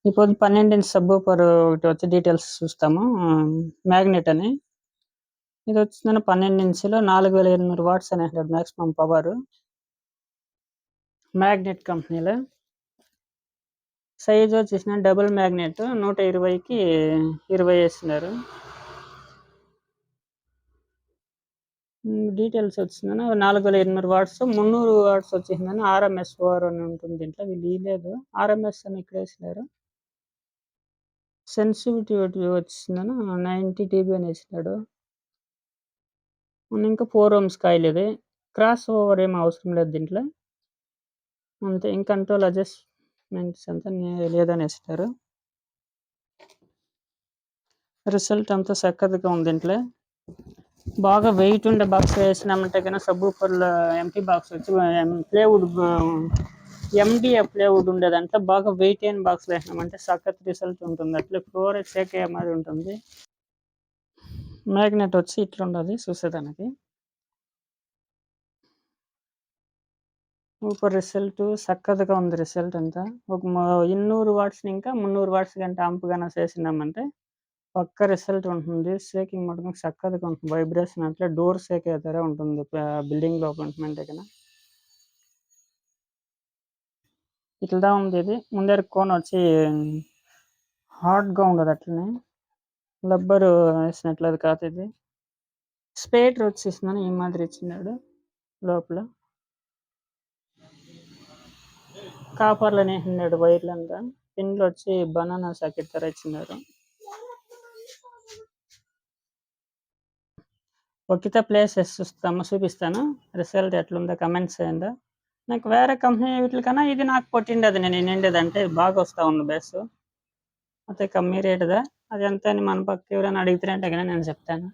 ఇప్పుడు 12 inch subwoofer ఒకటి వచ్చి డీటెయిల్స్ చూస్తాము. మ్యాగ్నెట్ అని. ఇది వచ్చిందని 12 ఇంచులో 4800 వాట్స్ అని అంటాడు మాక్సిమం పవర్. మ్యాగ్నెట్ కంపెనీలో. సైజ్ వచ్చేసిన డబుల్ మ్యాగ్నెట్ 120కి 20 వేస్తున్నారు. డీటెయిల్స్ వచ్చిందని 4800 వాట్స్ 300 వాట్స్ వచ్చేసిందని ఆర్ఎంఎస్ ఓఆర్ అని ఉంటుంది. దీంట్లో వీళ్ళు ఇలేదు ఆర్ఎంఎస్ అని ఇక్కడ వేసినారు. సెన్సిటివిటీ వచ్చిందని 90 dB అని వేసినాడు. ఇంకా 4 ohms కాయిల్ ఇది. క్రాస్ ఓవర్ ఏం అవసరం లేదు దీంట్లో. అంతే. ఇంకా కంట్రోల్ అడ్జస్ట్మెంట్స్ అంతా లేదని వేసినారు. రిజల్ట్ అంతా చక్కగా ఉంది దీంట్లో. బాగా వెయిట్ ఉండే బాక్స్ వేసినామంటే కన్నా సబ్బూఫర్లో ఎంటీ బాక్స్ వచ్చి ప్లేవుడ్ ఎండిఎఫ్ ప్లేవుడ్ ఉండేదంటే బాగా వెయిట్ అయిన బాక్స్ వేసినామంటే సక్కత్ రిజల్ట్ ఉంటుంది. అట్లా ఫ్లోర్ షేక్ అయ్యే మాదిరి ఉంటుంది. మ్యాగ్నెట్ వచ్చి ఇట్లా ఉండదు చూసేదానికి. సూపర్ రిజల్ట్ చక్కగా ఉంది. రిజల్ట్ అంతా ఒక 200 వాట్స్ ఇంకా 300 వాట్స్ కంటే ఆంప్ గానే చేసినామంటే పక్క రిజల్ట్ ఉంటుంది. షేకింగ్ మటుకు చక్కగా ఉంటుంది. వైబ్రేషన్ అట్లా డోర్ షేక్ అయ్యేతరే ఉంటుంది బిల్డింగ్ లోపల ఉంటుందంటే కన్నా. ఇట్లా ఉంది ఇది. ముందర కోన్ వచ్చి హార్డ్గా ఉండదు, అట్లనే రబ్బరు వేసినట్లేదు కాదు. ఇది స్పేటర్ వచ్చేసిందని ఈ మాదిరి ఇచ్చినాడు. లోపల కాపర్లోనే వేసినాడు వైర్లంతా. పిన్లు వచ్చి బనానా సాకెట్ ధర ఇచ్చినారు. ఒక్కిత ప్లేసెస్ చూపిస్తాను. రిజల్ట్ ఎట్లుందో కమెంట్స్ చేయండి. నాకు వేరే కంపెనీ వీటికన్నా ఇది నాకు కొట్టిండేది. నేను నిండేదంటే బాగా వస్తూ ఉంది బేస్. అయితే కమ్మీ రేటుదా అది ఎంత అని మన పక్క ఎవరైనా అడిగితే అంటే కానీ నేను చెప్తాను.